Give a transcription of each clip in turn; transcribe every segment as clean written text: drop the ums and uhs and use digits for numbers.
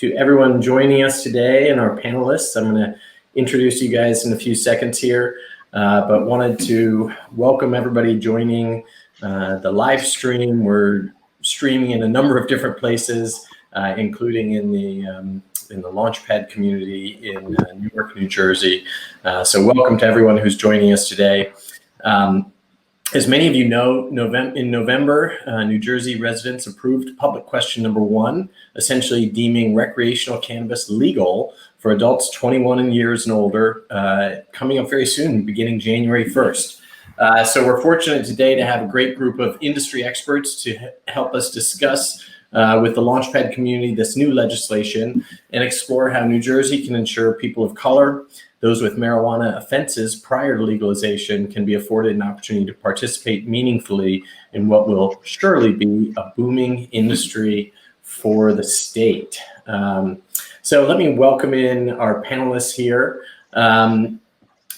to everyone joining us today and our panelists. I'm going to introduce you guys in a few seconds here, but wanted to welcome everybody joining the live stream. We're streaming in a number of different places, including in the Launchpad community in Newark, New Jersey. So welcome to everyone who's joining us today. As many of you know, in November, New Jersey residents approved public question number 1, essentially deeming recreational cannabis legal for adults 21 years and older, coming up very soon, beginning January 1st. So we're fortunate today to have a great group of industry experts to help us discuss with the Launchpad community this new legislation and explore how New Jersey can ensure people of color, those with marijuana offenses prior to legalization, can be afforded an opportunity to participate meaningfully in what will surely be a booming industry for the state. So let me welcome in our panelists here.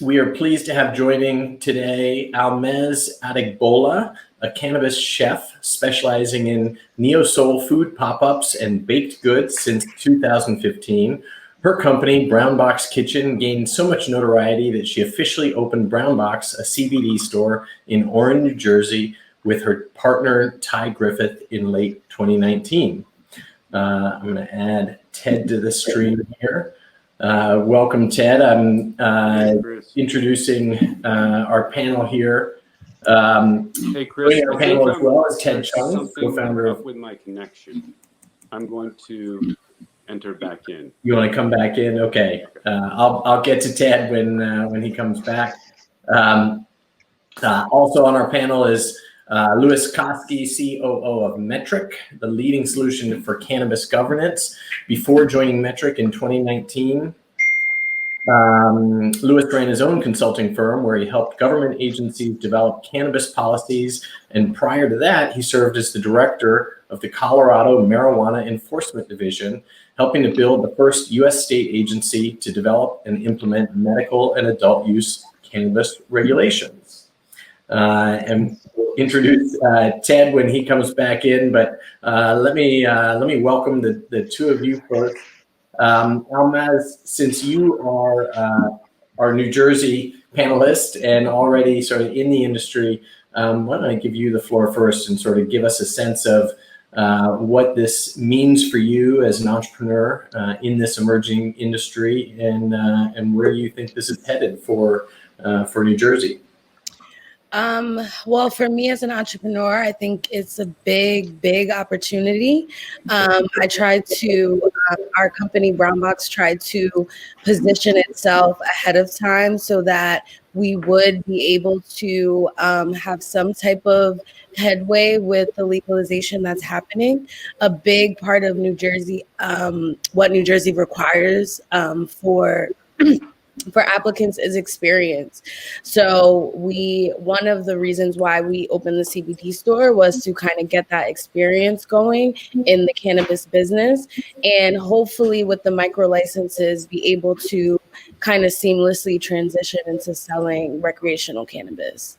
We are pleased to have joining today Almaz Adeigbola, a cannabis chef specializing in neo-soul food pop-ups and baked goods since 2015. Her company, Brwnbox Kitchen, gained so much notoriety that she officially opened Brwnbox, a CBD store in Orange, New Jersey, with her partner, Ty Griffith, in late 2019. I'm going to add Ted to the stream here. Welcome, Ted. I'm introducing our panel here. Hey, Chris. Our panel as well is Ted Chung, co-founder of... with my connection. I'm going to enter back in. You want to come back in? Okay. I'll get to Ted when he comes back. Also on our panel is Louis Koski, COO of Metrc, the leading solution for cannabis governance. Before joining Metrc in 2019, Louis ran his own consulting firm where he helped government agencies develop cannabis policies. And prior to that, he served as the director of the Colorado Marijuana Enforcement Division, helping to build the first U.S. state agency to develop and implement medical and adult use cannabis regulations. And we'll introduce Ted when he comes back in, but let me welcome the two of you first. Almaz, since you are our New Jersey panelist and already sort of in the industry, why don't I give you the floor first and sort of give us a sense of what this means for you as an entrepreneur in this emerging industry, and where you think this is headed for New Jersey. Well, for me as an entrepreneur, I think it's a big opportunity. I tried to, our company Brwnbox tried to position itself ahead of time so that we would be able to have some type of headway with the legalization that's happening. A big part of New Jersey, what New Jersey requires for applicants is experience. So one of the reasons why we opened the CBD store was to kind of get that experience going in the cannabis business, and hopefully with the micro licenses be able to kind of seamlessly transition into selling recreational cannabis.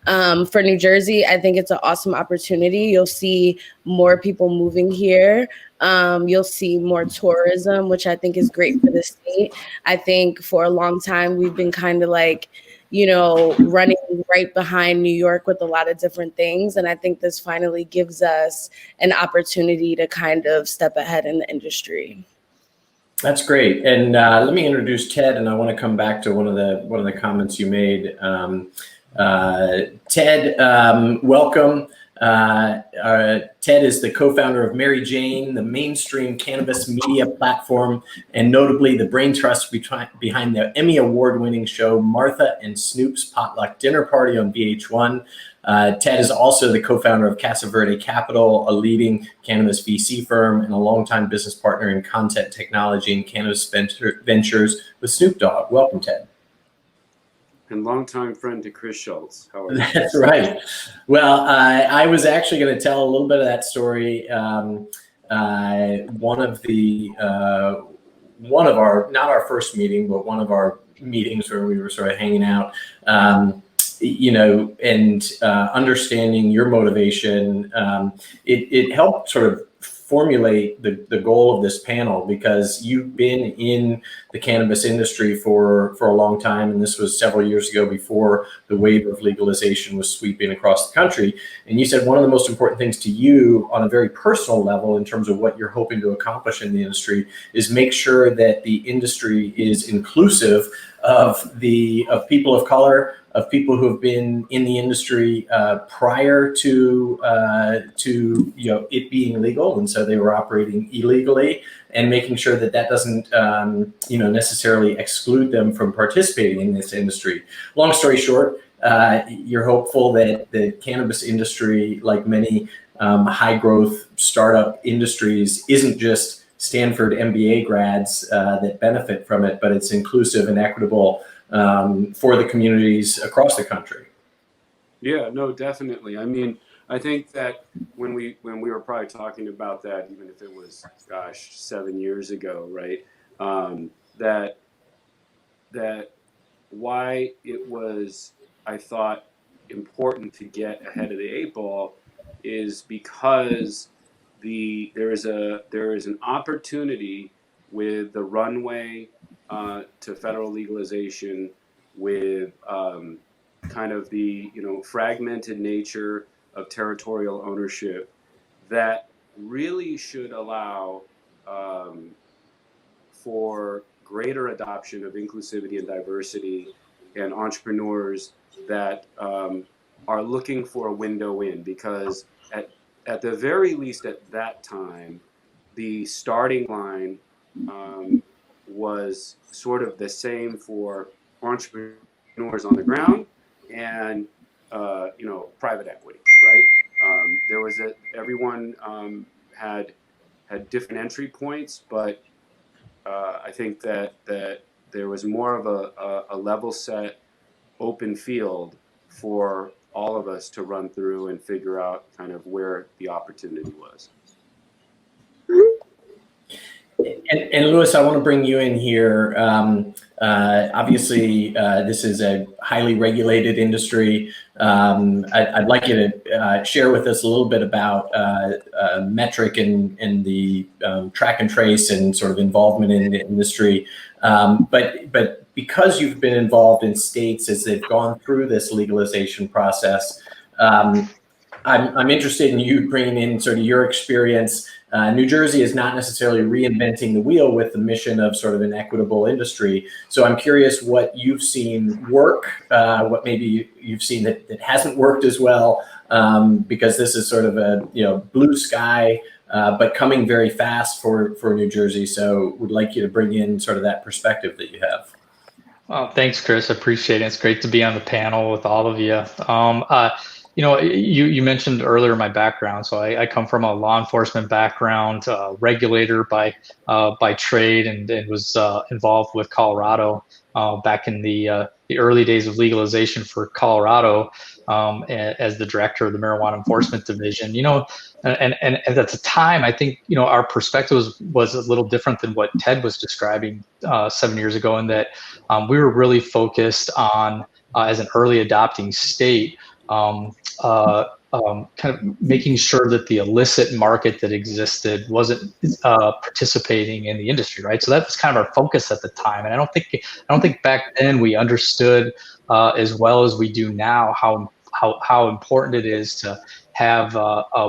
For New Jersey, I think it's an awesome opportunity. You'll see more people moving here. You'll see more tourism, which I think is great for the state. I think for a long time, we've been kind of like, running right behind New York with a lot of different things. And I think this finally gives us an opportunity to kind of step ahead in the industry. That's great. And let me introduce Ted, and I want to come back to one of the comments you made. Ted, welcome. Ted is the co-founder of Mary Jane, the mainstream cannabis media platform, and notably the brain trust behind the Emmy award-winning show Martha and Snoop's Potluck Dinner Party on VH1. Ted is also the co-founder of Casa Verde Capital, a leading cannabis VC firm and a longtime business partner in content technology and cannabis ventures with Snoop Dogg. Welcome, Ted. And longtime friend to Chris Schultz. How are you? That's right. Well, I was actually going to tell a little bit of that story. One of our, not our first meeting, but one of our meetings where we were sort of hanging out, understanding your motivation, it helped sort of formulate the goal of this panel, because you've been in the cannabis industry for a long time, and this was several years ago before the wave of legalization was sweeping across the country. And you said one of the most important things to you on a very personal level in terms of what you're hoping to accomplish in the industry is make sure that the industry is inclusive of people of color, of people who have been in the industry prior to it being legal, and so they were operating illegally, and making sure that that doesn't necessarily exclude them from participating in this industry. Long story short, you're hopeful that the cannabis industry, like many high growth startup industries, isn't just Stanford MBA grads that benefit from it, but it's inclusive and equitable for the communities across the country. Yeah, no, definitely. I mean, I think that when we were probably talking about that, even if it was, gosh, 7 years ago, right? That why it was, I thought, important to get ahead of the 8 ball is because there is an opportunity with the runway to federal legalization, with kind of the fragmented nature of territorial ownership, that really should allow for greater adoption of inclusivity and diversity, and entrepreneurs that are looking for a window in, because at the very least at that time, the starting line was sort of the same for entrepreneurs on the ground and private equity, right? There was everyone had different entry points, but I think that there was more of a level set, open field for all of us to run through and figure out kind of where the opportunity was. And Louis, I want to bring you in here. Obviously, this is a highly regulated industry. I'd like you to share with us a little bit about Metrc and the track and trace and sort of involvement in the industry. But because you've been involved in states as they've gone through this legalization process, I'm interested in you bringing in sort of your experience. New Jersey is not necessarily reinventing the wheel with the mission of sort of an equitable industry. So I'm curious what you've seen work, what maybe you've seen that hasn't worked as well, because this is sort of a blue sky, but coming very fast for New Jersey. So would like you to bring in sort of that perspective that you have. Well, thanks, Chris. I appreciate it. It's great to be on the panel with all of you. You mentioned earlier my background. So I come from a law enforcement background, regulator by trade, and was involved with Colorado back in the early days of legalization for Colorado as the director of the Marijuana Enforcement Division. And at the time, I think our perspective was a little different than what Ted was describing 7 years ago, in that we were really focused on, as an early adopting state, kind of making sure that the illicit market that existed wasn't participating in the industry, right? So that was kind of our focus at the time, and I don't think back then we understood as well as we do now how important it is to have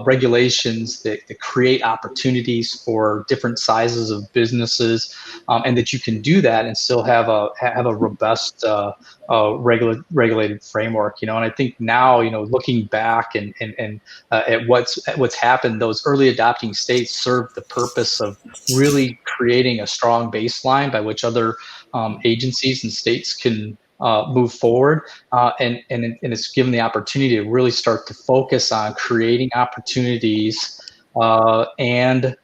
regulations that create opportunities for different sizes of businesses, and that you can do that and still have a robust regulated framework. And I think now, looking back and at what's happened, those early adopting states served the purpose of really creating a strong baseline by which other agencies and states can move forward, and it's given the opportunity to really start to focus on creating opportunities and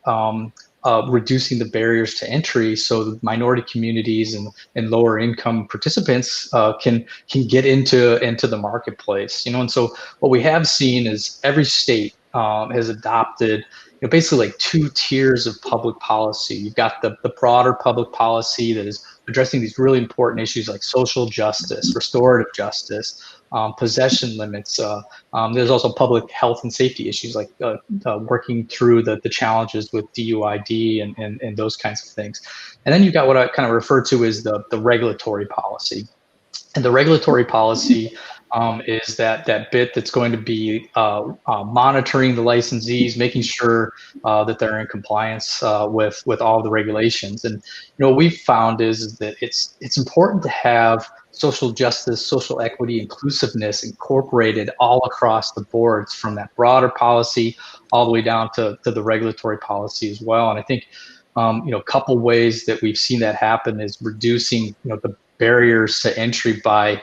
reducing the barriers to entry, so that minority communities and lower income participants can get into the marketplace. And so what we have seen is every state has adopted basically like two tiers of public policy. You've got the broader public policy that is addressing these really important issues like social justice, restorative justice, possession limits. There's also public health and safety issues like working through the challenges with DUID and those kinds of things. And then you've got what I kind of refer to as the regulatory policy. And the regulatory policy is that bit that's going to be monitoring the licensees, making sure that they're in compliance with all the regulations. And what we've found is that it's important to have social justice, social equity, inclusiveness incorporated all across the boards, from that broader policy all the way down to the regulatory policy as well. And I think a couple ways that we've seen that happen is reducing the barriers to entry by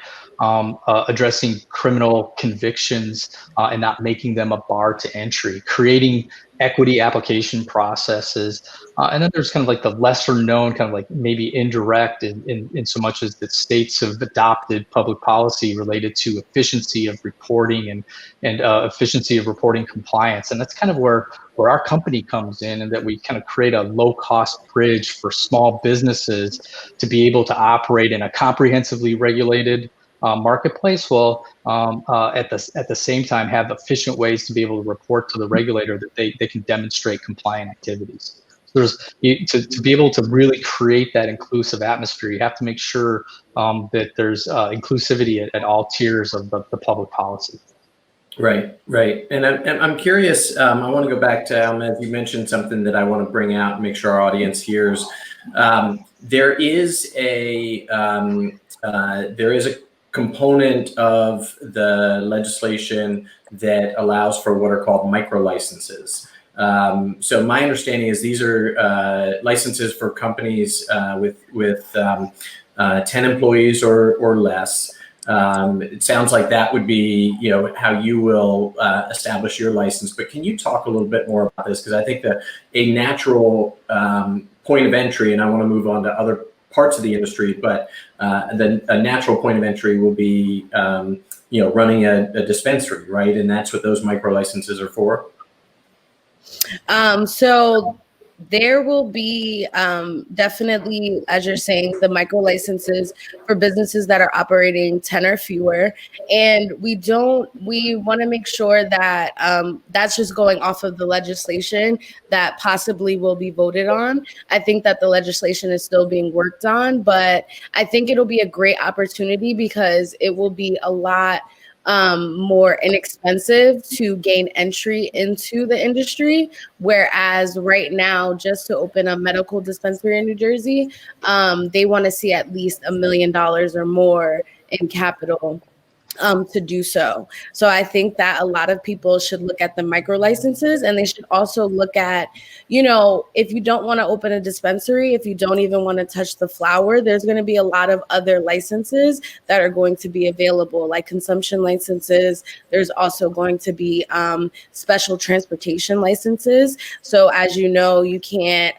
addressing criminal convictions and not making them a bar to entry, creating equity application processes. And then there's kind of like the lesser known, kind of like maybe indirect in so much as that states have adopted public policy related to efficiency of reporting and efficiency of reporting compliance. And that's kind of where our company comes in, and that we kind of create a low cost bridge for small businesses to be able to operate in a comprehensively regulated marketplace, while at the same time have efficient ways to be able to report to the regulator that they can demonstrate compliant activities. So to be able to really create that inclusive atmosphere, you have to make sure that there's inclusivity at all tiers of the public policy. Right. And I'm curious, I want to go back to Almaz. You mentioned something that I want to bring out and make sure our audience hears. There is a component of the legislation that allows for what are called micro licenses. So my understanding is these are licenses for companies with 10 employees or less. It sounds like that would be, how you will establish your license. But can you talk a little bit more about this? Because I think that a natural point of entry, and I want to move on to other parts of the industry, but then a natural point of entry will be, running a dispensary, right? And that's what those micro licenses are for. So there will be definitely, as you're saying, the micro licenses for businesses that are operating 10 or fewer. And we want to make sure that that's just going off of the legislation that possibly will be voted on. I think that the legislation is still being worked on, but I think it'll be a great opportunity because it will be a lot more inexpensive to gain entry into the industry. Whereas right now, just to open a medical dispensary in New Jersey, they want to see at least $1 million or more in capital to do so. So I think that a lot of people should look at the micro licenses, and they should also look at, if you don't want to open a dispensary, if you don't even want to touch the flower, there's going to be a lot of other licenses that are going to be available, like consumption licenses. There's also going to be special transportation licenses. So as you know, you can't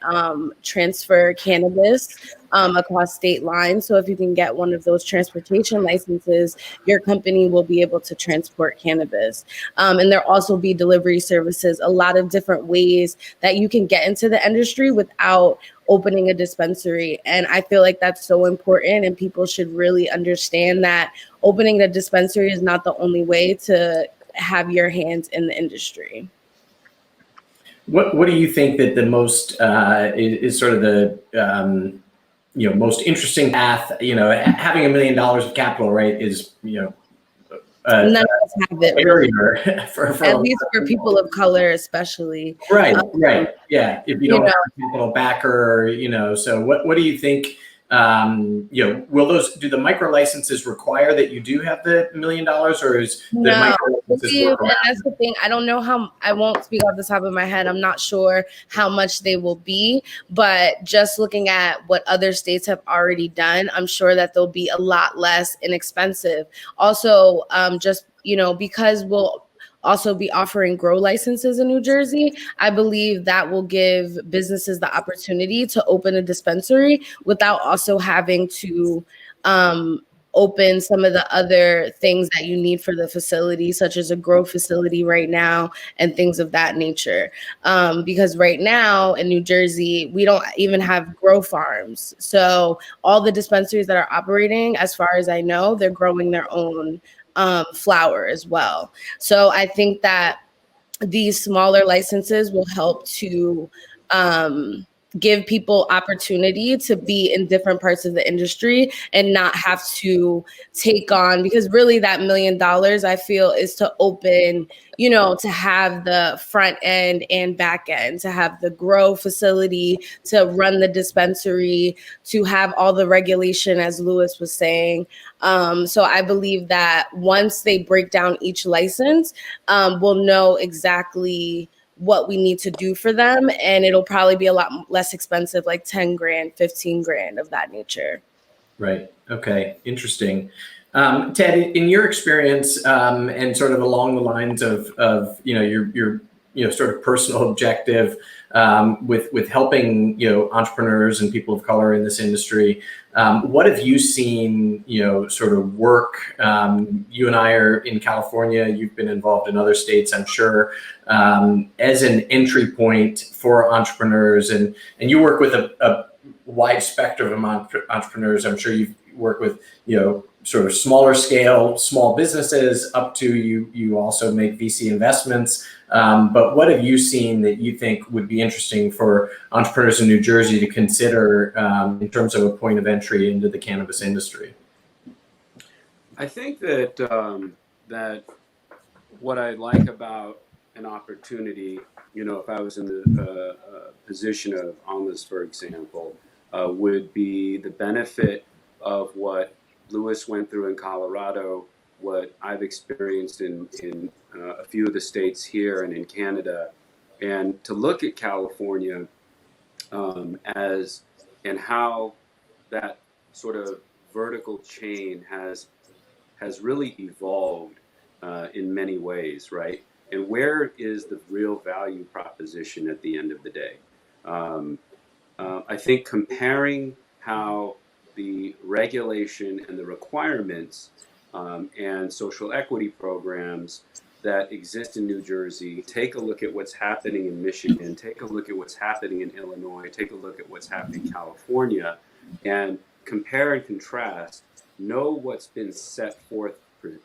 transfer cannabis across state lines. So if you can get one of those transportation licenses, your company will be able to transport cannabis. And there'll also be delivery services, a lot of different ways that you can get into the industry without opening a dispensary. And I feel like that's so important, and people should really understand that opening a dispensary is not the only way to have your hands in the industry. What do you think that the most is sort of the most interesting path? Having $1 million of capital, right, is none of us have it really. for at least for people of color, especially. Right. Yeah. If you don't have a capital backer, so what do you think? Do the micro licenses require that you do have the $1 million, or is the micro licenses work around? And that's the thing. I don't know I won't speak off the top of my head. I'm not sure how much they will be, but just looking at what other states have already done, I'm sure that they'll be a lot less inexpensive. Also, because we'll also be offering grow licenses in New Jersey, I believe that will give businesses the opportunity to open a dispensary without also having to open some of the other things that you need for the facility, such as a grow facility right now and things of that nature. Because right now in New Jersey, we don't even have grow farms. So all the dispensaries that are operating, as far as I know, they're growing their own flower as well. So I think that these smaller licenses will help to give people opportunity to be in different parts of the industry and not have to take on, because really that $1 million I feel is to open, you know, to have the front end and back end, to have the grow facility, to run the dispensary, to have all the regulation, as Lewis was saying. So I believe that once they break down each license, we'll know exactly what we need to do for them, and it'll probably be a lot less expensive, like 10 grand, 15 grand of that nature. Right. Okay. Interesting. Ted, in your experience, and sort of along the lines of you know, your you know, sort of personal objective, with helping, you know, entrepreneurs and people of color in this industry, what have you seen, you know, sort of work? You and I are in California. You've been involved in other states, I'm sure, as an entry point for entrepreneurs, and you work with a wide spectrum of entrepreneurs. I'm sure you work with, you know, sort of smaller scale, small businesses, up to you also make VC investments. But what have you seen that you think would be interesting for entrepreneurs in New Jersey to consider in terms of a point of entry into the cannabis industry? I think that that what I like about an opportunity, you know, if I was in the position of Almaz, for example, would be the benefit of what Lewis went through in Colorado, what I've experienced in a few of the states here and in Canada, and to look at California as and how that sort of vertical chain has really evolved in many ways, right? And where is the real value proposition at the end of the day? I think comparing how the regulation and the requirements and social equity programs that exist in New Jersey, take a look at what's happening in Michigan, take a look at what's happening in Illinois, take a look at what's happening in California, and compare and contrast, know what's been set forth,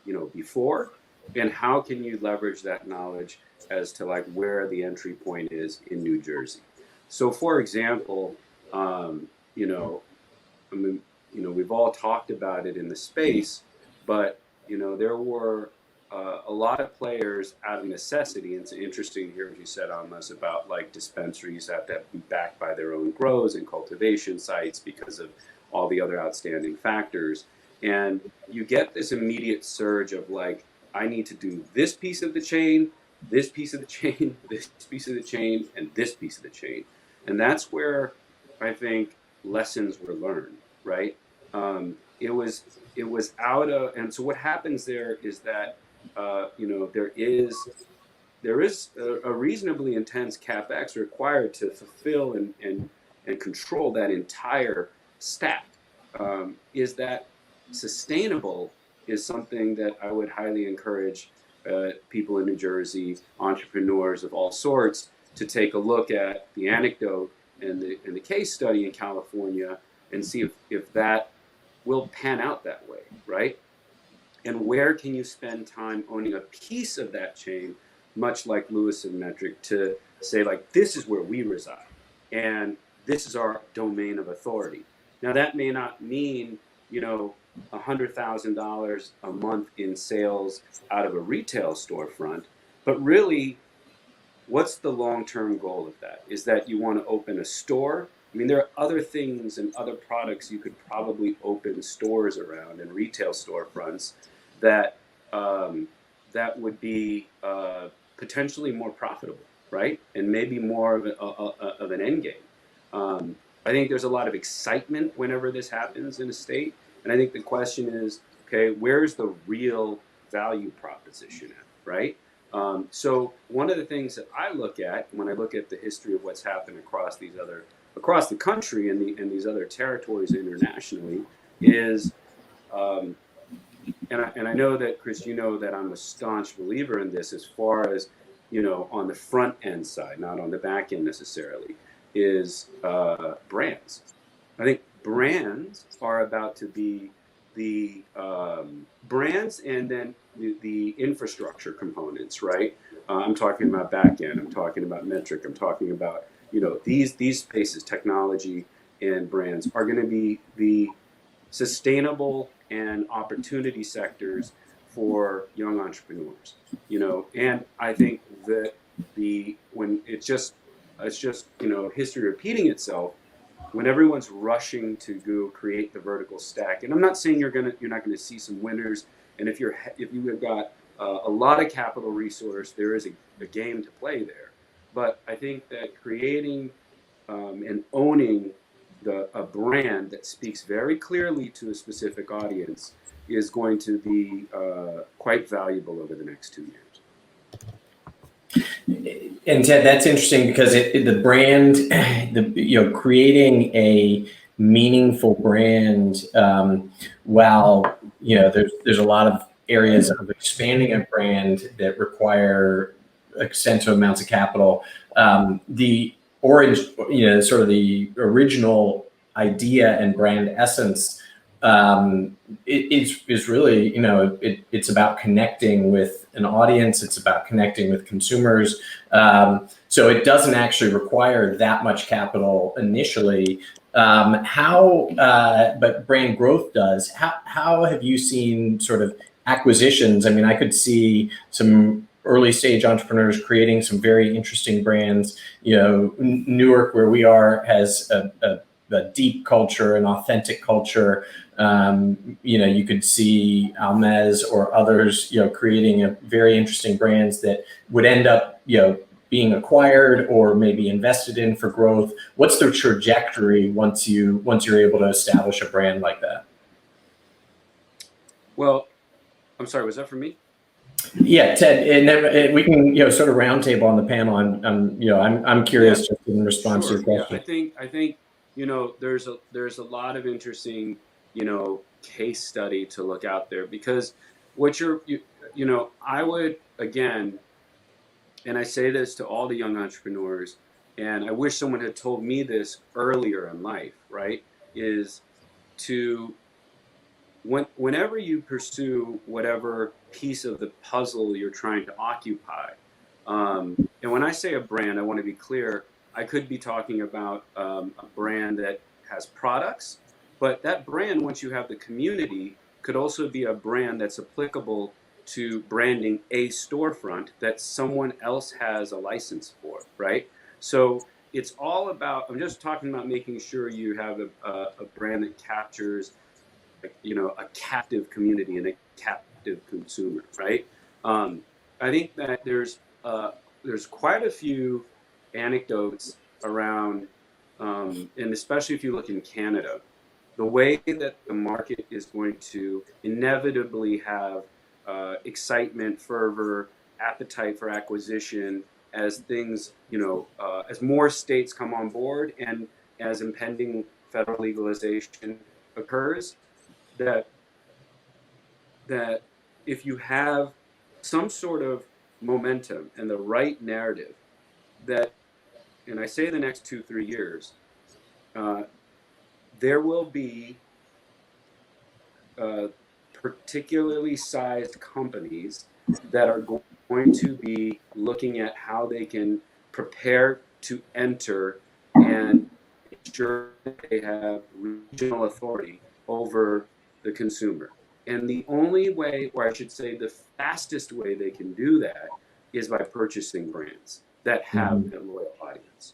you know, before, and how can you leverage that knowledge as to like where the entry point is in New Jersey. So, for example, you know, I mean, you know, we've all talked about it in the space, but you know, there were a lot of players out of necessity. And it's interesting to hear what you said, Almaz, about like dispensaries have to be backed by their own grows and cultivation sites because of all the other outstanding factors. And you get this immediate surge of like, I need to do this piece of the chain, this piece of the chain, this piece of the chain, and this piece of the chain. And that's where I think lessons were learned, right? It was out of, and so what happens there is that, you know, there is a reasonably intense CapEx required to fulfill and control that entire stack. Is that sustainable is something that I would highly encourage people in New Jersey, entrepreneurs of all sorts, to take a look at the anecdote and the case study in California and see if that will pan out that way, right? And where can you spend time owning a piece of that chain, much like Lewis and Metrc, to say like, this is where we reside and this is our domain of authority. Now that may not mean, you know, $100,000 a month in sales out of a retail storefront, but really, what's the long-term goal of that? Is that you want to open a store? I mean, there are other things and other products you could probably open stores around and retail storefronts that that would be potentially more profitable, right? And maybe more of an end game. I think there's a lot of excitement whenever this happens in a state. And I think the question is, okay, where's the real value proposition at, right? So one of the things that I look at when I look at the history of what's happened across the country and these other territories internationally is And I know that, Chris, you know that I'm a staunch believer in this as far as, on the front end side, not on the back end necessarily, is brands. I think brands are about to be the brands and then the infrastructure components, right? I'm talking about back end, I'm talking about Metrc, I'm talking about, these spaces, technology and brands are going to be the sustainable and opportunity sectors for young entrepreneurs, and I think that when it's just history repeating itself, when everyone's rushing to go create the vertical stack. And I'm not saying you're not gonna see some winners, and if you have got a lot of capital resource, there is a game to play there. But I think that creating and owning a brand that speaks very clearly to a specific audience is going to be quite valuable over the next 2 years. And Ted, that's interesting because the brand, creating a meaningful brand, while there's a lot of areas of expanding a brand that require extensive amounts of capital. The orange, sort of the original idea and brand essence, is really, it's about connecting with an audience. It's about connecting with consumers. So it doesn't actually require that much capital initially. But brand growth does. How have you seen sort of acquisitions? I mean, I could see some early stage entrepreneurs creating some very interesting brands. Newark, where we are, has a deep culture, an authentic culture. You could see Almaz or others, creating a very interesting brands that would end up, being acquired or maybe invested in for growth. What's the trajectory once you're able to establish a brand like that? Well, I'm sorry, was that for me? Yeah, Ted, and then we can, sort of roundtable on the panel. I'm curious, just in response to your question. Yeah, I think there's a lot of interesting case study to look out there, because I would, again, and I say this to all the young entrepreneurs, and I wish someone had told me this earlier in life, right? Is to whenever you pursue whatever piece of the puzzle you're trying to occupy, and when I say a brand, I want to be clear. I could be talking about a brand that has products, but that brand, once you have the community, could also be a brand that's applicable to branding a storefront that someone else has a license for, right? So it's all about, I'm just talking about making sure you have a brand that captures, a captive community and a captive consumer, right? I think that there's quite a few anecdotes around, and especially if you look in Canada, the way that the market is going to inevitably have excitement, fervor, appetite for acquisition as things, as more states come on board and as impending federal legalization occurs, that if you have some sort of momentum and the right narrative, that, and I say the next 2-3 years, there will be particularly sized companies that are going to be looking at how they can prepare to enter and ensure that they have regional authority over the consumer. And the only way, or I should say the fastest way they can do that, is by purchasing brands that have a loyal audience.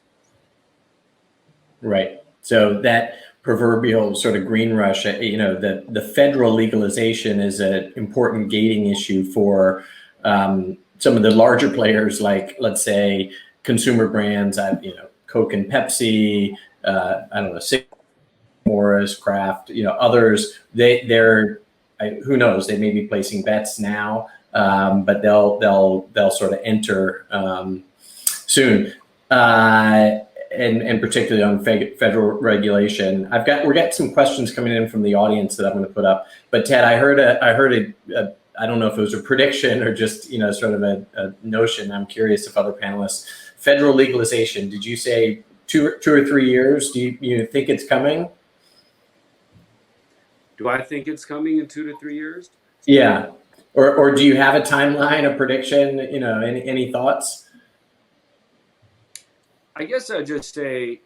Right. So that proverbial sort of green rush, the federal legalization is an important gating issue for some of the larger players, like, let's say, consumer brands, Coke and Pepsi, I don't know, Morris, Kraft, others. They're who knows? They may be placing bets now, but they'll sort of enter soon. and particularly on federal regulation. We got some questions coming in from the audience that I'm going to put up. But Ted, I heard a I don't know if it was a prediction or just sort of a notion. I'm curious if other panelists, federal legalization. Did you say two or 3 years? Do you think it's coming? Do I think it's coming in 2 to 3 years? Yeah. Or do you have a timeline, a prediction? Any thoughts? I guess I'd just say,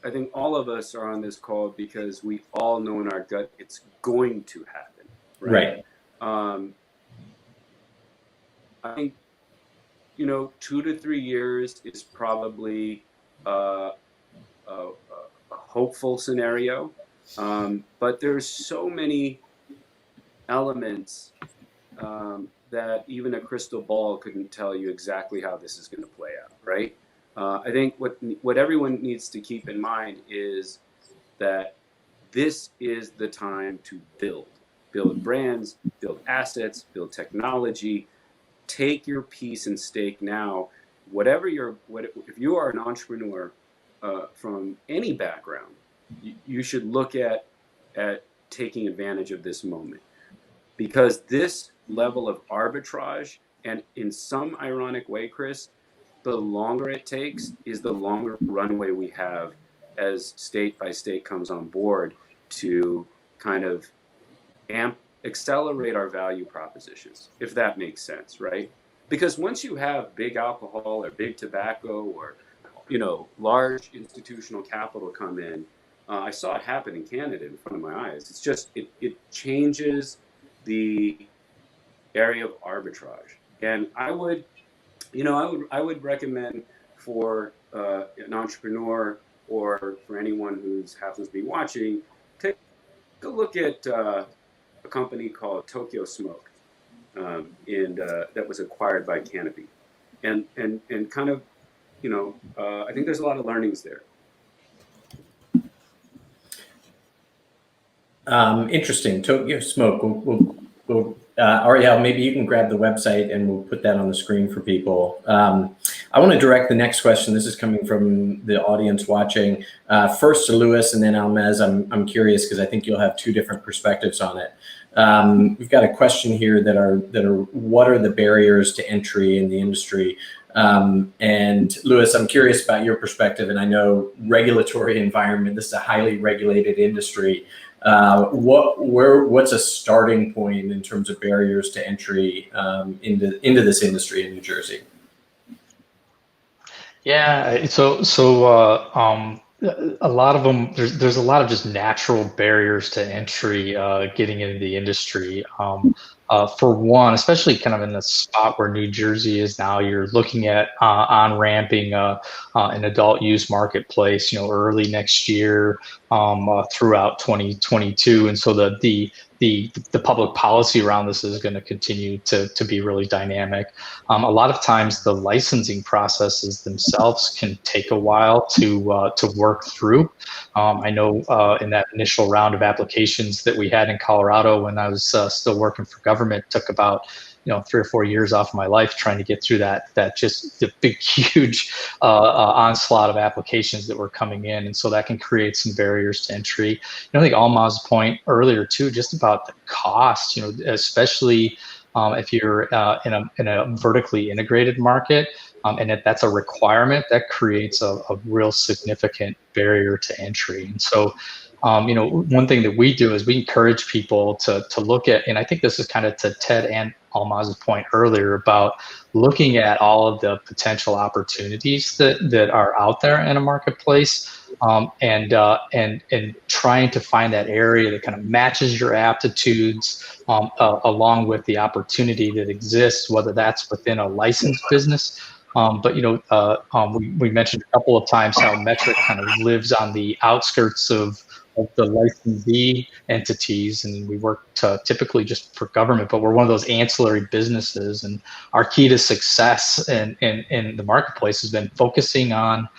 I think all of us are on this call because we all know in our gut it's going to happen, right? I think 2 to 3 years is probably a hopeful scenario, but there's so many elements that even a crystal ball couldn't tell you exactly how this is going to play out, right? I think what everyone needs to keep in mind is that this is the time to build brands, build assets, build technology. Take your piece and stake now. If you are an entrepreneur from any background, you should look at taking advantage of this moment, because this level of arbitrage, and in some ironic way, Chris, the longer it takes is the longer runway we have as state by state comes on board to kind of accelerate our value propositions, if that makes sense, right? Because once you have big alcohol or big tobacco or large institutional capital come in, I saw it happen in Canada in front of my eyes. It's just it changes the area of arbitrage, and I would recommend for an entrepreneur or for anyone who happens to be watching, take a look at a company called Tokyo Smoke, that was acquired by Canopy, and kind of I think there's a lot of learnings there. Interesting. Tokyo Smoke. We'll Ariel, maybe you can grab the website and we'll put that on the screen for people. I want to direct the next question. This is coming from the audience watching. First to Louis and then Almaz. I'm curious because I think you'll have two different perspectives on it. We've got a question here that are what are the barriers to entry in the industry? And Louis, I'm curious about your perspective, and I know regulatory environment, this is a highly regulated industry. What's a starting point in terms of barriers to entry into this industry in New Jersey? Yeah, so a lot of them, there's a lot of just natural barriers to entry getting into the industry. For one, especially kind of in the spot where New Jersey is now, you're looking at on-ramping an adult use marketplace, early next year throughout 2022, and so the public policy around this is going to continue to be really dynamic. A lot of times, the licensing processes themselves can take a while to work through. I know in that initial round of applications that we had in Colorado when I was still working for government, took about 3 or 4 years off my life trying to get through that just the big huge onslaught of applications that were coming in, and so that can create some barriers to entry. I think Almaz's point earlier too, just about the cost, especially if you're in a vertically integrated market, and if that's a requirement, that creates a real significant barrier to entry. And so one thing that we do is we encourage people to look at, and I think this is kind of to Ted and Almaz's point earlier about looking at all of the potential opportunities that are out there in a marketplace, and trying to find that area that kind of matches your aptitudes along with the opportunity that exists, whether that's within a licensed business. But we mentioned a couple of times how Metrc kind of lives on the outskirts of the licensee entities, and we work typically just for government, but we're one of those ancillary businesses, and our key to success in the marketplace has been focusing on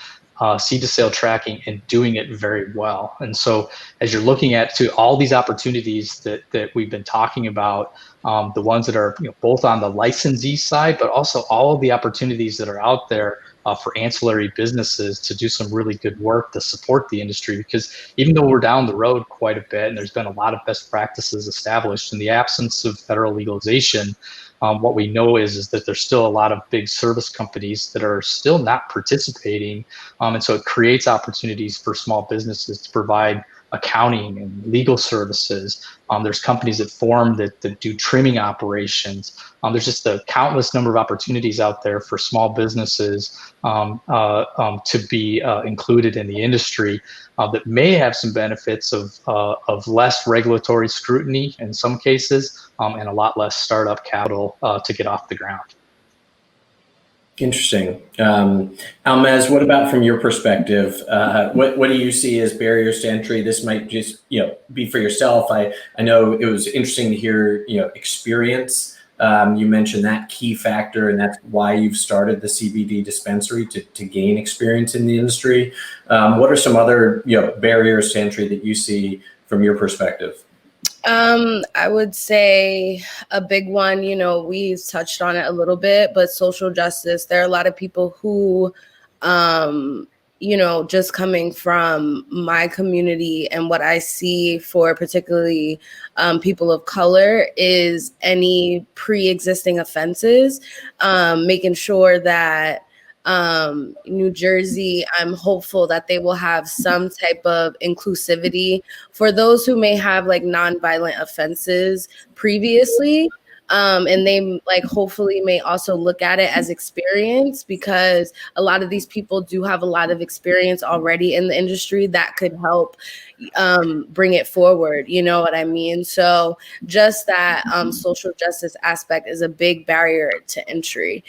seed to sale tracking and doing it very well. And so as you're looking at to all these opportunities that we've been talking about, the ones that are both on the licensee side, but also all of the opportunities that are out there for ancillary businesses to do some really good work to support the industry. Because even though we're down the road quite a bit and there's been a lot of best practices established in the absence of federal legalization, what we know is that there's still a lot of big service companies that are still not participating. And so it creates opportunities for small businesses to provide accounting and legal services. There's companies that form that do trimming operations. There's just a countless number of opportunities out there for small businesses to be included in the industry that may have some benefits of less regulatory scrutiny in some cases and a lot less startup capital to get off the ground. Interesting. Almaz, what about from your perspective? What do you see as barriers to entry? This might just be for yourself. I know it was interesting to hear experience. You mentioned that key factor, and that's why you've started the CBD dispensary to gain experience in the industry. What are some other barriers to entry that you see from your perspective? I would say a big one, we've touched on it a little bit, but social justice. There are a lot of people who, just coming from my community and what I see for particularly people of color is any pre-existing offenses, making sure that New Jersey, I'm hopeful that they will have some type of inclusivity for those who may have like nonviolent offenses previously. And they hopefully may also look at it as experience, because a lot of these people do have a lot of experience already in the industry that could help bring it forward. You know what I mean? So just that social justice aspect is a big barrier to entry.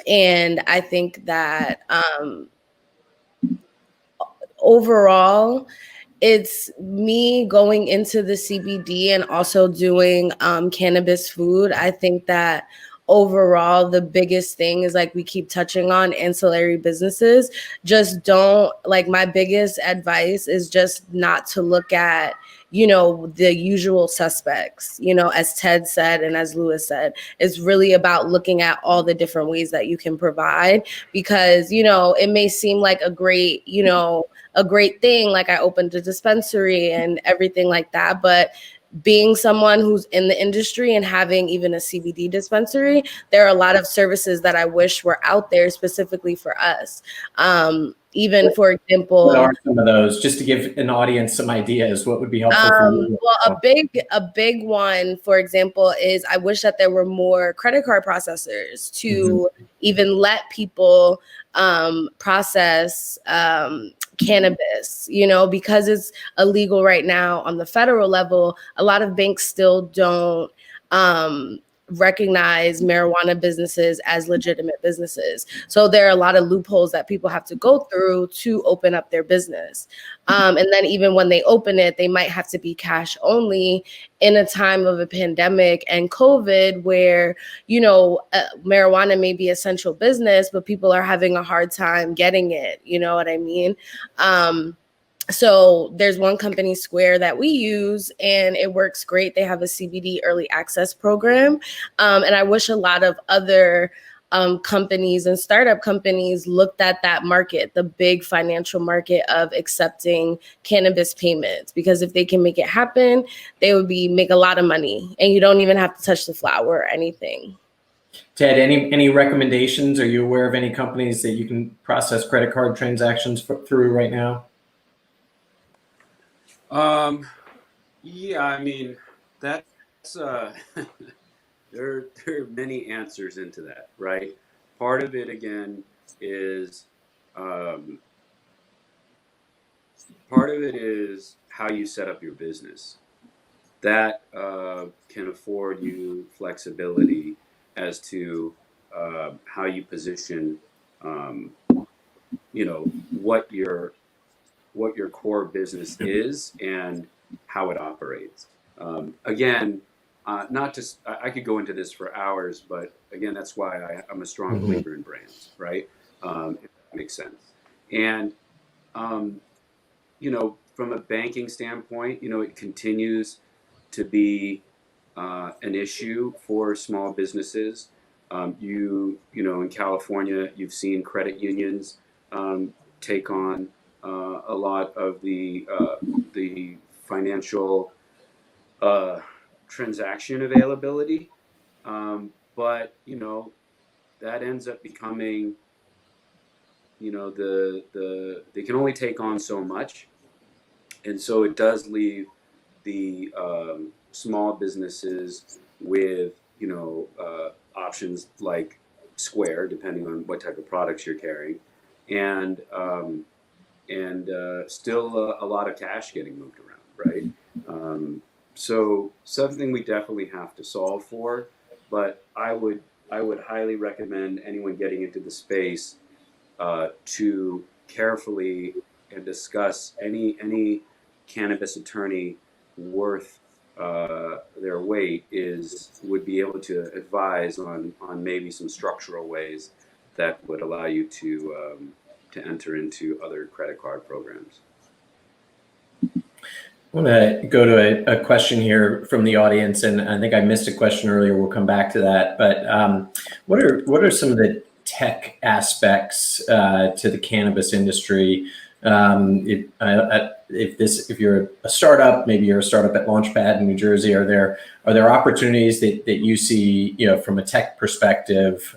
And I think that overall, it's me going into the CBD and also doing cannabis food. I think that overall, the biggest thing is we keep touching on ancillary businesses. Just don't my biggest advice is just not to look at the usual suspects, as Ted said, and as Lewis said, it's really about looking at all the different ways that you can provide, because, it may seem like a great thing. I opened a dispensary and everything like that, but being someone who's in the industry and having even a CBD dispensary, there are a lot of services that I wish were out there specifically for us. Even, for example, what are some of those, just to give an audience some ideas? What would be helpful for you? Well, a big one, for example, is I wish that there were more credit card processors to even let people process cannabis, because it's illegal right now on the federal level. A lot of banks still don't recognize marijuana businesses as legitimate businesses. So there are a lot of loopholes that people have to go through to open up their business. And then even when they open it, they might have to be cash only in a time of a pandemic and COVID where, marijuana may be essential business, but people are having a hard time getting it. You know what I mean? So there's one company, Square, that we use, and it works great. They have a CBD early access program. And I wish a lot of other companies and startup companies looked at that market, the big financial market of accepting cannabis payments, because if they can make it happen, they would make a lot of money, and you don't even have to touch the flower or anything. Ted, any recommendations? Are you aware of any companies that you can process credit card transactions through right now? Yeah, I mean, that's there are many answers into that, right? Part of it again is how you set up your business. That can afford you flexibility as to how you position, what your core business is and how it operates. Again, not just, I could go into this for hours, but again, that's why I'm a strong believer in brands, right? If that makes sense. And from a banking standpoint, it continues to be an issue for small businesses. In California, you've seen credit unions take on a lot of the financial transaction availability, but that ends up becoming they can only take on so much, and so it does leave the small businesses with options like Square, depending on what type of products you're carrying, and still a lot of cash getting moved around, right? So something we definitely have to solve for, but I would highly recommend anyone getting into the space to carefully and discuss any cannabis attorney worth their weight would be able to advise on maybe some structural ways that would allow you to enter into other credit card programs. I want to go to a question here from the audience, and I think I missed a question earlier. We'll come back to that. But what are some of the tech aspects to the cannabis industry? If you're a startup, maybe you're a startup at Launchpad in New Jersey, are there opportunities that you see, from a tech perspective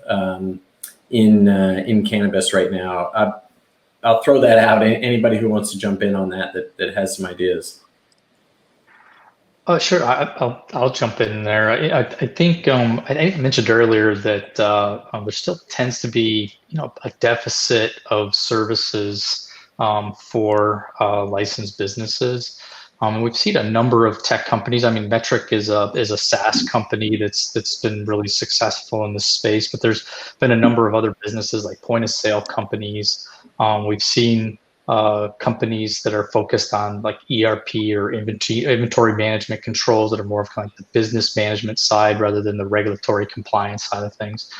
in cannabis right now? I'll throw that out. Anybody who wants to jump in on that has some ideas. Sure, I'll jump in there. I think I mentioned earlier that there still tends to be a deficit of services for licensed businesses. We've seen a number of tech companies. I mean, Metrc is a SaaS company that's been really successful in this space, but there's been a number of other businesses like point of sale companies. We've seen companies that are focused on like ERP or inventory management controls that are more of kind of like the business management side rather than the regulatory compliance side of things.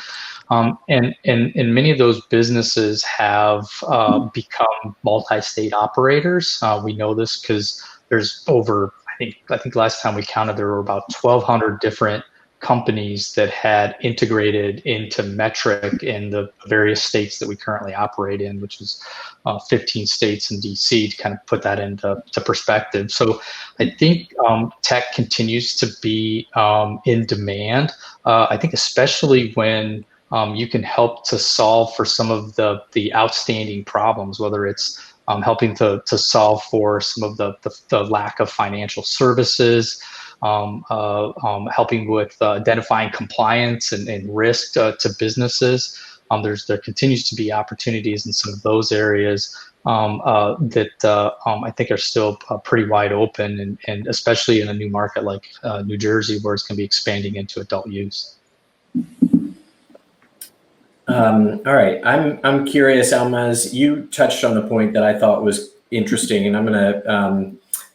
And many of those businesses have become multi-state operators. We know this because there's over, I think last time we counted, there were about 1,200 different companies that had integrated into Metrc in the various states that we currently operate in, which is 15 states and DC, to kind of put that into perspective. So I think tech continues to be in demand. I think especially when you can help to solve for some of the outstanding problems, whether it's helping to solve for some of the lack of financial services, helping with identifying compliance and risk to businesses. There continues to be opportunities in some of those areas that I think are still pretty wide open, and especially in a new market like New Jersey, where it's going to be expanding into adult use. All right, I'm curious, Almaz. You touched on the point that I thought was interesting, and I'm going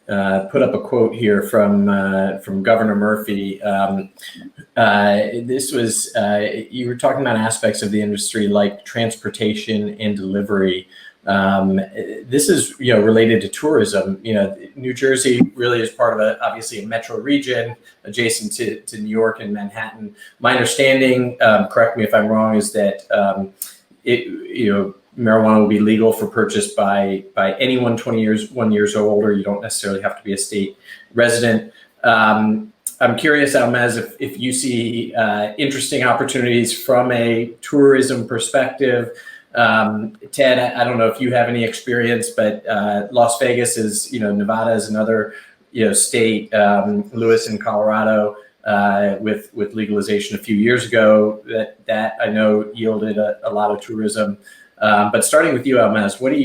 to put up a quote here from Governor Murphy. This was you were talking about aspects of the industry like transportation and delivery. This is related to tourism. New Jersey really is part of obviously a metro region adjacent to New York and Manhattan. My understanding, correct me if I'm wrong, is that marijuana will be legal for purchase by anyone 21 years or older. You don't necessarily have to be a state resident. I'm curious, Almaz, if you see interesting opportunities from a tourism perspective. Ted, I don't know if you have any experience, but Las Vegas is, Nevada is another, state. Lewis in Colorado with legalization a few years ago that I know yielded a lot of tourism. But starting with you, Almaz, what do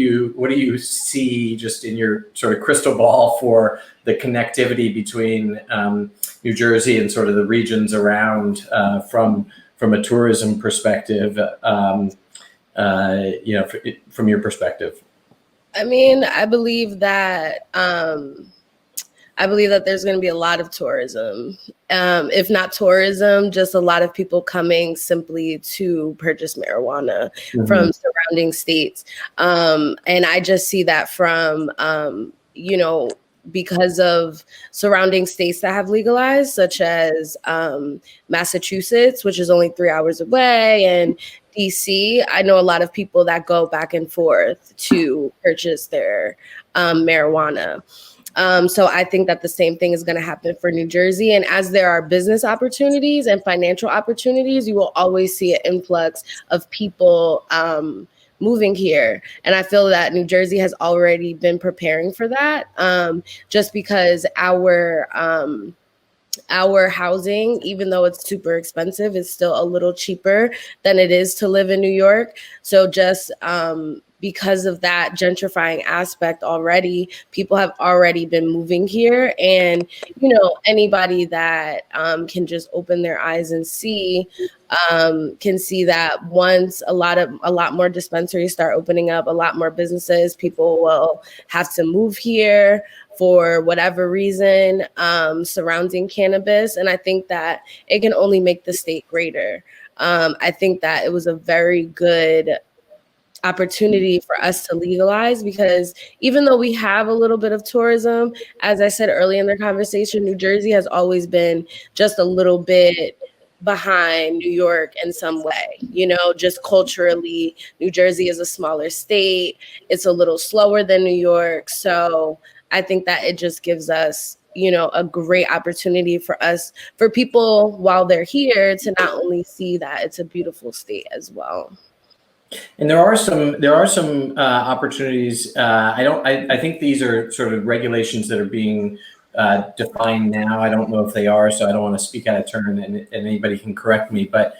you see just in your sort of crystal ball for the connectivity between New Jersey and sort of the regions around from a tourism perspective? From your perspective? I mean, I believe that I believe that there's going to be a lot of tourism. If not tourism, just a lot of people coming simply to purchase marijuana from surrounding states. And I just see that from, because of surrounding states that have legalized, such as Massachusetts, which is only 3 hours away, and DC. I know a lot of people that go back and forth to purchase their marijuana. So I think that the same thing is going to happen for New Jersey. And as there are business opportunities and financial opportunities, you will always see an influx of people moving here. And I feel that New Jersey has already been preparing for that, just because our housing, even though it's super expensive, is still a little cheaper than it is to live in New York. So just because of that gentrifying aspect already, people have already been moving here. And, anybody that can just open their eyes and see, can see that once a lot more dispensaries start opening up, a lot more businesses, people will have to move here for whatever reason surrounding cannabis. And I think that it can only make the state greater. I think that it was a very good opportunity for us to legalize, because even though we have a little bit of tourism, as I said early in the conversation, New Jersey has always been just a little bit behind New York in some way. Just culturally, New Jersey is a smaller state. It's a little slower than New York. So I think that it just gives us, a great opportunity for people while they're here to not only see that it's a beautiful state as well. And there are some opportunities. I think these are sort of regulations that are being defined now. I don't know if they are, so I don't want to speak out of turn, and anybody can correct me. But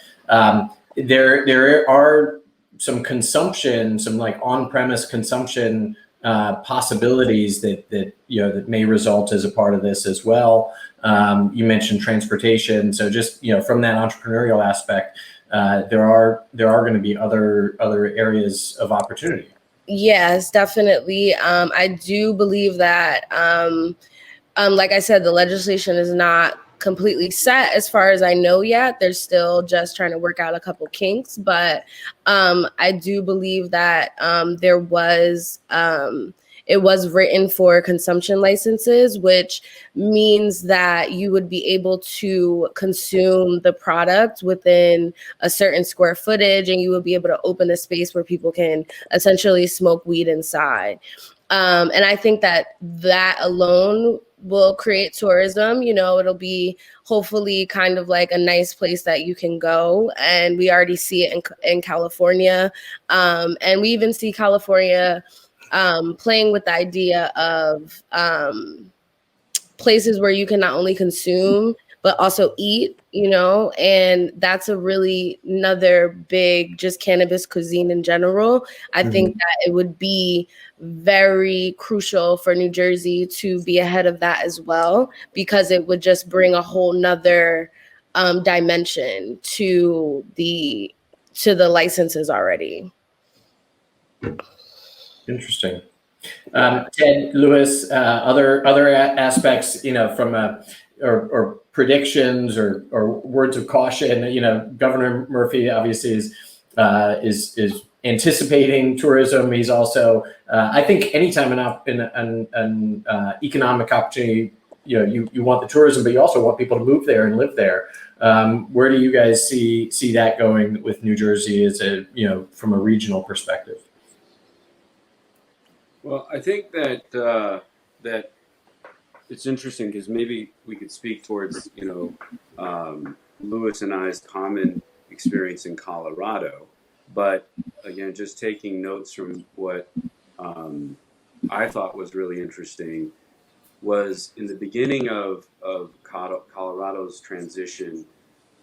there are some consumption, some like on-premise consumption possibilities that may result as a part of this as well. You mentioned transportation, so just from that entrepreneurial aspect. There are going to be other areas of opportunity. Yes, definitely. I do believe that, like I said, the legislation is not completely set as far as I know yet. They're still just trying to work out a couple kinks, but I do believe that it was written for consumption licenses, which means that you would be able to consume the product within a certain square footage, and you would be able to open a space where people can essentially smoke weed inside. And I think that alone will create tourism. It'll be hopefully kind of like a nice place that you can go. And we already see it in California. And we even see California playing with the idea of places where you can not only consume but also eat, and that's a really another big just cannabis cuisine in general. I think that it would be very crucial for New Jersey to be ahead of that as well, because it would just bring a whole nother dimension to the licenses already. Interesting. Ted, Lewis, other aspects, from or predictions or words of caution. Governor Murphy obviously is anticipating tourism. He's also, I think, anytime an economic opportunity, you want the tourism, but you also want people to move there and live there. Where do you guys see that going with New Jersey as from a regional perspective? Well, I think that that it's interesting because maybe we could speak towards Lewis and I's common experience in Colorado, but again, just taking notes from what I thought was really interesting was in the beginning of Colorado's transition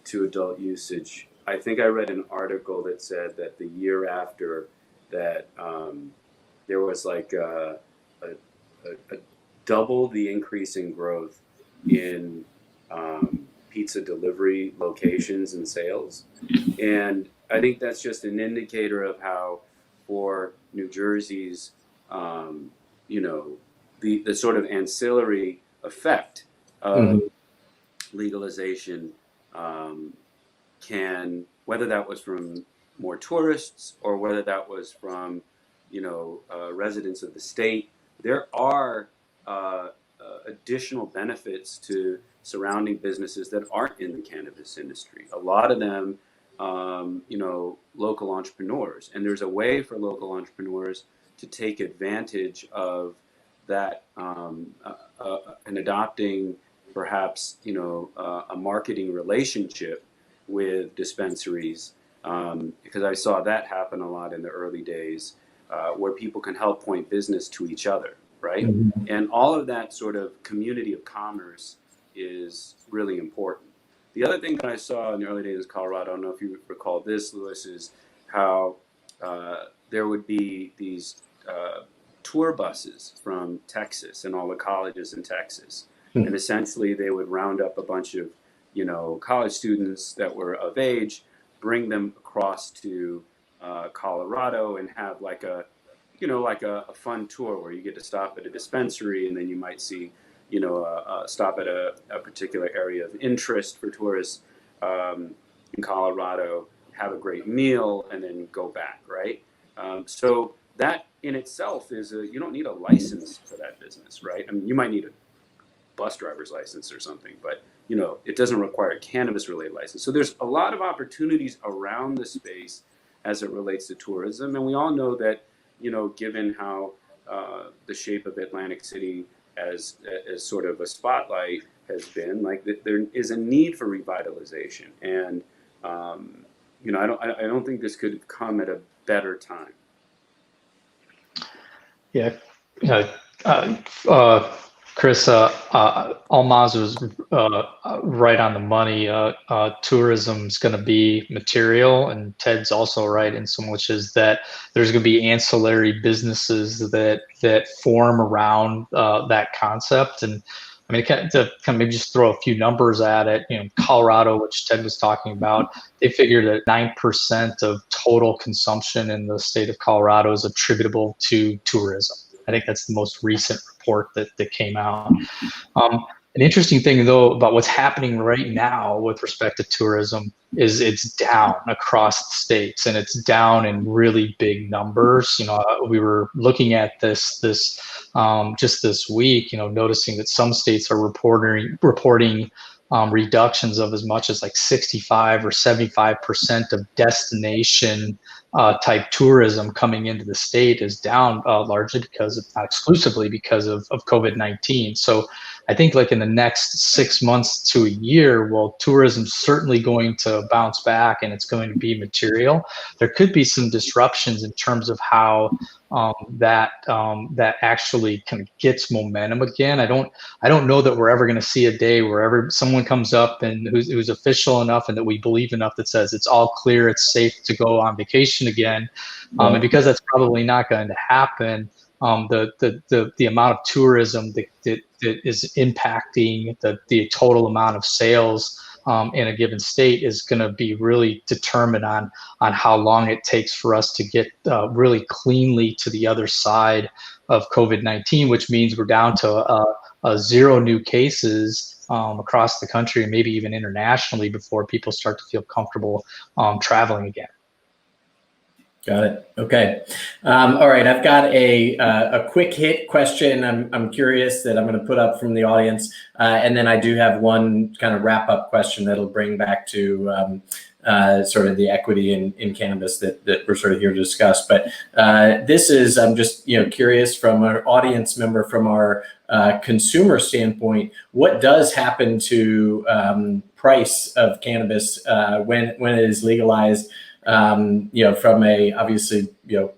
to adult usage. I think I read an article that said that the year after that. There was like a double the increase in growth in pizza delivery locations and sales. And I think that's just an indicator of how for New Jersey's, the sort of ancillary effect of legalization can, whether that was from more tourists or whether that was from, residents of the state, there are additional benefits to surrounding businesses that aren't in the cannabis industry. A lot of them, local entrepreneurs, and there's a way for local entrepreneurs to take advantage of that and adopting perhaps a marketing relationship with dispensaries, because I saw that happen a lot in the early days, where people can help point business to each other, right? And all of that sort of community of commerce is really important. The other thing that I saw in the early days of Colorado, I don't know if you recall this, Lewis, is how there would be these tour buses from Texas and all the colleges in Texas. And essentially they would round up a bunch of, college students that were of age, bring them across to Colorado and have like a fun tour where you get to stop at a dispensary and then you might see, stop at a particular area of interest for tourists in Colorado, have a great meal, and then go back, right? So that in itself is you don't need a license for that business, right? I mean, you might need a bus driver's license or something, but it doesn't require a cannabis related license. So there's a lot of opportunities around the space as it relates to tourism. And we all know that, given how the shape of Atlantic City as sort of a spotlight has been, like there is a need for revitalization. And, I don't think this could come at a better time. Yeah. Chris, Almaz was right on the money. Tourism is going to be material, and Ted's also right in so much as that there's going to be ancillary businesses that form around that concept. And I mean, to kind of maybe just throw a few numbers at it, Colorado, which Ted was talking about, they figured that 9% of total consumption in the state of Colorado is attributable to tourism. I think that's the most recent report that came out. An interesting thing, though, about what's happening right now with respect to tourism is it's down across the states, and it's down in really big numbers. We were looking at this just this week, noticing that some states are reporting reductions of as much as like 65 or 75% of destination type tourism coming into the state is down, largely because, not exclusively because of COVID-19. So I think like in the next 6 months to a year, well, tourism's certainly going to bounce back and it's going to be material. There could be some disruptions in terms of how that actually kind of gets momentum again. I don't know that we're ever going to see a day where someone comes up and who's official enough and that we believe enough that says it's all clear, it's safe to go on vacation again. And because that's probably not going to happen, the amount of tourism that is impacting the total amount of sales in a given state is going to be really determined on how long it takes for us to get really cleanly to the other side of COVID-19, which means we're down to 0 new cases across the country and maybe even internationally before people start to feel comfortable traveling again. Got it. Okay. All right. I've got a quick hit question. I'm curious that I'm going to put up from the audience, and then I do have one kind of wrap up question that'll bring back to sort of the equity in cannabis that we're sort of here to discuss. But this is, I'm just curious from an audience member, from our consumer standpoint, what does happen to price of cannabis when it is legalized? From a obviously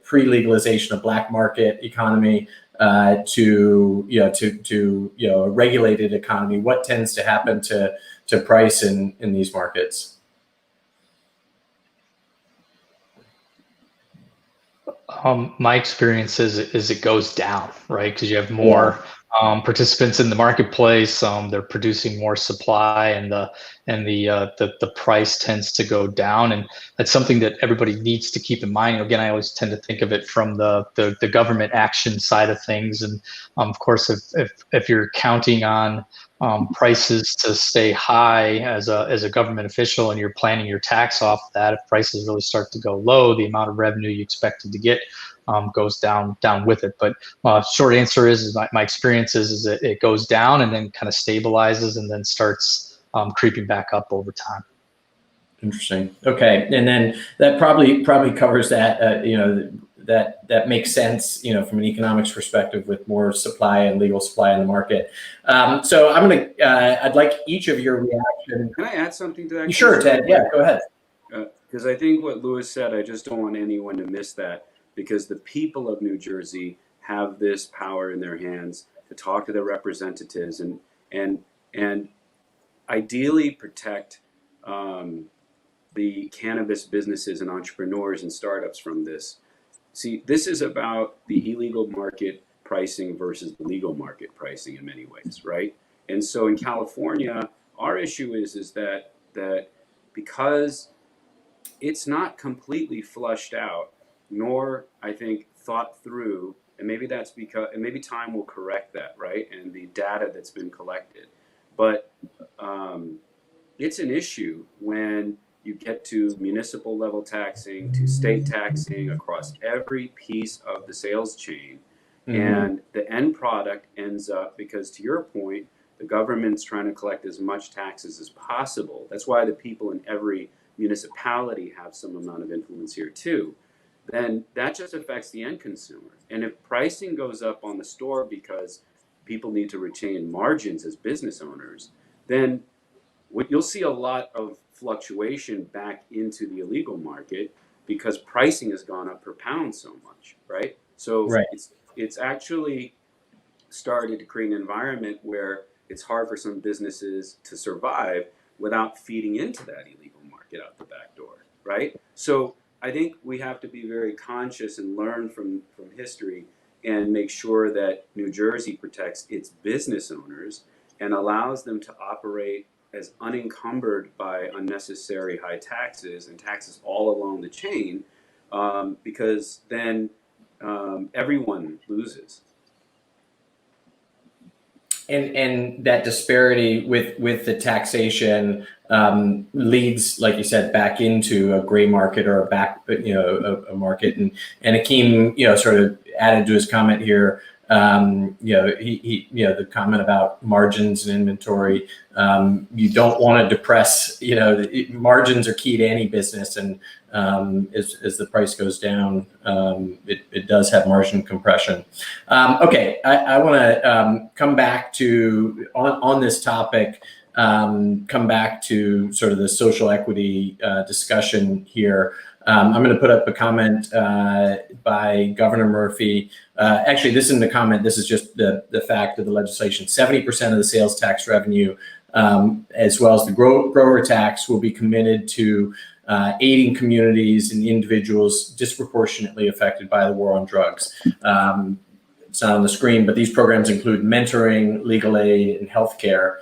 pre-legalization of black market economy to a regulated economy, what tends to happen to price in these markets? My experience is it goes down, right? Because you have more participants in the marketplace. They're producing more supply, and the price tends to go down, and that's something that everybody needs to keep in mind. Again, I always tend to think of it from the government action side of things, and of course, if you're counting on prices to stay high as a government official, and you're planning your tax off that, if prices really start to go low, the amount of revenue you expected to get goes down with it. But short answer is my experience is that it goes down and then kind of stabilizes and then starts creeping back up over time. Interesting. Okay, and then that probably covers that. That makes sense. From an economics perspective, with more supply and legal supply in the market. So I'd like each of your reaction. Can I add something to that? Sure, Ted. Yeah, go ahead. Because I think what Louis said, I just don't want anyone to miss that, because the people of New Jersey have this power in their hands to talk to their representatives and ideally protect the cannabis businesses and entrepreneurs and startups from this. See, this is about the illegal market pricing versus the legal market pricing in many ways, right? And so in California, our issue is that because it's not completely flushed out, nor I think thought through, and maybe that's because, and maybe time will correct that, right? And the data that's been collected, but it's an issue when you get to municipal level taxing, to state taxing across every piece of the sales chain. And the end product ends up, because to your point, the government's trying to collect as much taxes as possible. That's why the people in every municipality have some amount of influence here too. Then that just affects the end consumer. And if pricing goes up on the store because people need to retain margins as business owners, then you'll see a lot of fluctuation back into the illegal market, because pricing has gone up per pound so much, right? So right. It's actually started to create an environment where it's hard for some businesses to survive without feeding into that illegal market out the back door, right? So I think we have to be very conscious and learn from history and make sure that New Jersey protects its business owners and allows them to operate as unencumbered by unnecessary high taxes and taxes all along the chain, because then everyone loses. And that disparity with the taxation leads, like you said, back into a gray market or a market. And Akeem, sort of added to his comment here. He the comment about margins and inventory. You don't want to depress. Margins are key to any business, and as the price goes down, it does have margin compression. Okay, I want to come back to on this topic. Come back to sort of the social equity discussion here. I'm going to put up a comment by Governor Murphy. Actually, this isn't a comment. This is just the fact of the legislation. 70% of the sales tax revenue, as well as the grower tax, will be committed to aiding communities and individuals disproportionately affected by the war on drugs. It's not on the screen, but these programs include mentoring, legal aid, and healthcare.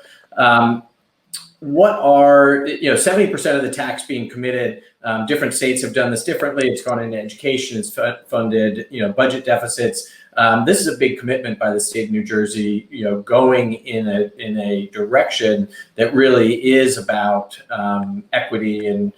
What are 70% of the tax being committed? Different states have done this differently. It's gone into education. It's funded, budget deficits. This is a big commitment by the state of New Jersey, going in a direction that really is about equity and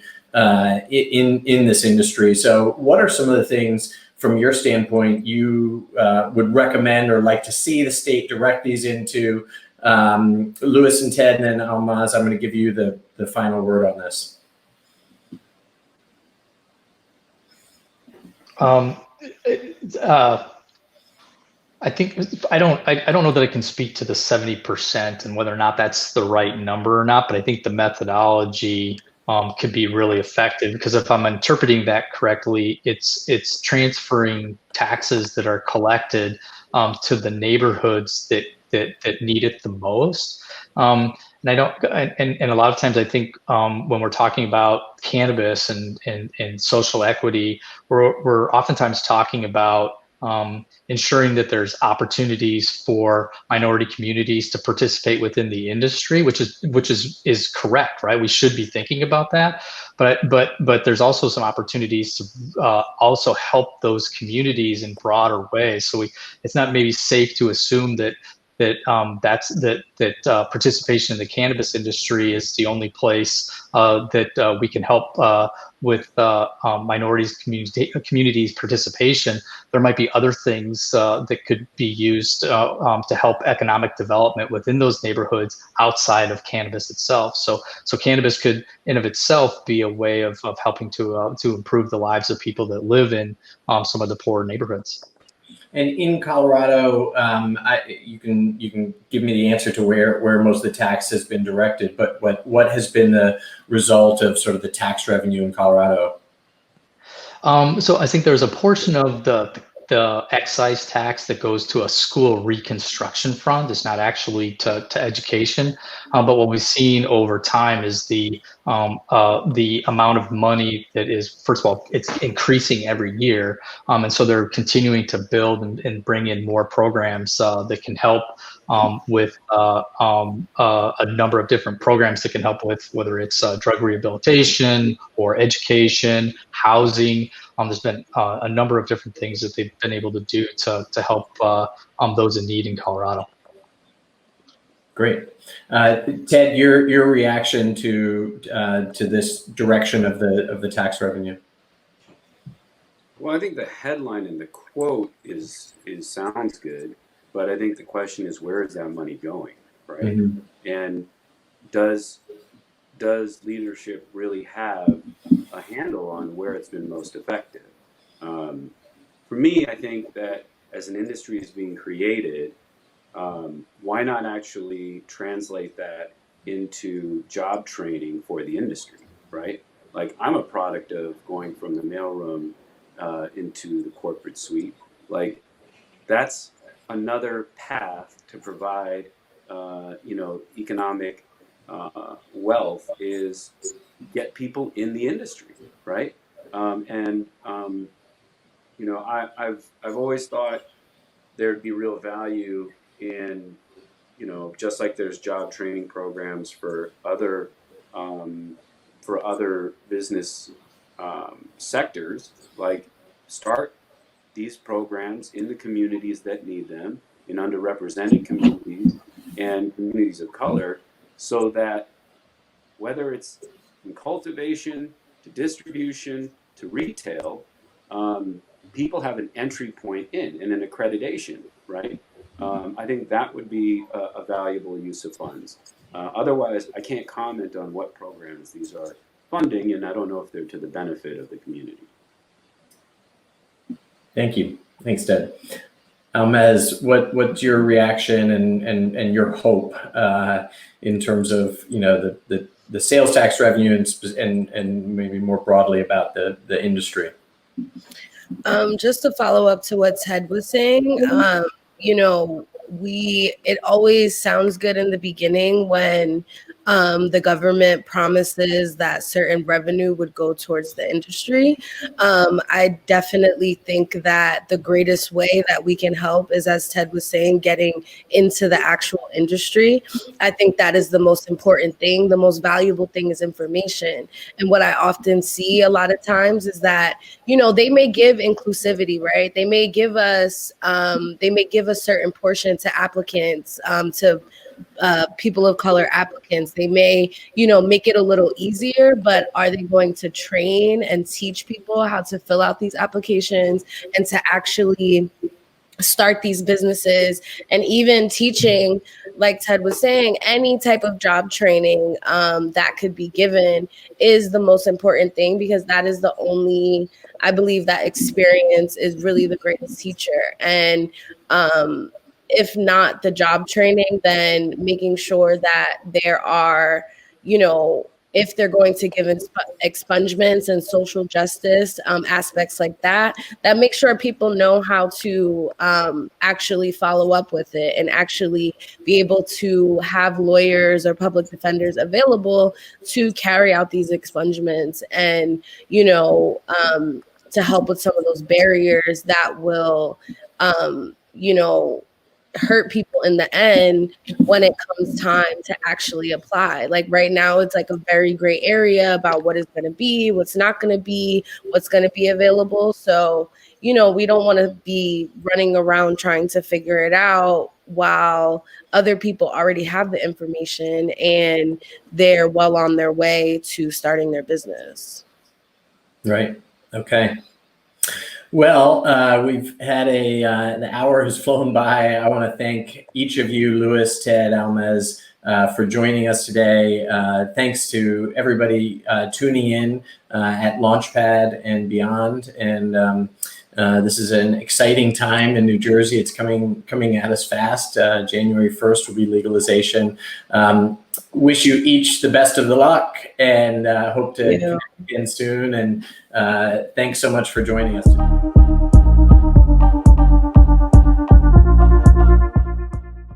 in this industry. So, what are some of the things from your standpoint you would recommend or like to see the state direct these into? Louis and Ted, and then Almaz, I'm going to give you the final word on this. I think I don't know that I can speak to the 70% and whether or not that's the right number or not, but I think the methodology could be really effective, because if I'm interpreting that correctly, it's transferring taxes that are collected to the neighborhoods that need it the most. And I don't, and a lot of times I think when we're talking about cannabis and social equity, we're oftentimes talking about ensuring that there's opportunities for minority communities to participate within the industry, which is correct, right? We should be thinking about that, but there's also some opportunities to also help those communities in broader ways. So it's not maybe safe to assume that participation in the cannabis industry is the only place that we can help with minorities communities participation. There might be other things that could be used to help economic development within those neighborhoods outside of cannabis itself. So cannabis could, in of itself, be a way of helping to improve the lives of people that live in some of the poorer neighborhoods. And in Colorado, you can give me the answer to where most of the tax has been directed, but what has been the result of sort of the tax revenue in Colorado? So I think there's a portion of the excise tax that goes to a school reconstruction fund. It's not actually to education, but what we've seen over time is the amount of money that is, first of all, it's increasing every year, and so they're continuing to build and bring in more programs that can help with a number of different programs that can help with whether it's drug rehabilitation or education, housing. There's been a number of different things that they've been able to do to help those in need in Colorado. Great, Ted, your reaction to this direction of the tax revenue? Well, I think the headline and the quote is sounds good, but I think the question is, where is that money going, right? Mm-hmm. And does leadership really have a handle on where it's been most effective? For me, I think that as an industry is being created, why not actually translate that into job training for the industry, right? Like, I'm a product of going from the mailroom into the corporate suite. Like, that's another path to provide, economic wealth, is get people in the industry, right? I've always thought there'd be real value in, just like there's job training programs for other business sectors, like start these programs in the communities that need them, in underrepresented communities and communities of color, so that whether it's in cultivation to distribution to retail, people have an entry point in and an accreditation, right? I think that would be a valuable use of funds. Otherwise, I can't comment on what programs these are funding, and I don't know if they're to the benefit of the community. Thank you. Thanks, Ted. Almaz, what's your reaction and your hope in terms of the sales tax revenue and maybe more broadly about the industry? Just to follow up to what Ted was saying, it always sounds good in the beginning when the government promises that certain revenue would go towards the industry. I definitely think that the greatest way that we can help is, as Ted was saying, getting into the actual industry. I think that is the most important thing. The most valuable thing is information. And what I often see a lot of times is that, they may give inclusivity, right? They may give us a certain portion to applicants, to people of color applicants. They may, make it a little easier, but are they going to train and teach people how to fill out these applications and to actually start these businesses? And even teaching, like Ted was saying, any type of job training that could be given is the most important thing, because that is the only, I believe that experience is really the greatest teacher. And if not the job training, then making sure that there are, if they're going to give expungements and social justice aspects like that, that make sure people know how to actually follow up with it and actually be able to have lawyers or public defenders available to carry out these expungements and, to help with some of those barriers that will, you know, hurt people in the end when it comes time to actually apply. Like right now, it's like a very gray area about what is going to be, what's not going to be, what's going to be available. So, you know, we don't want to be running around trying to figure it out while other people already have the information and they're well on their way to starting their business. Right. Okay. Well, we've had the hour has flown by. I want to thank each of you, Louis, Ted, Almaz, for joining us today. Thanks to everybody tuning in at Launchpad and beyond. And this is an exciting time in New Jersey. It's coming at us fast. January 1st will be legalization. Wish you each the best of the luck, and hope to connect again soon. And thanks so much for joining us today.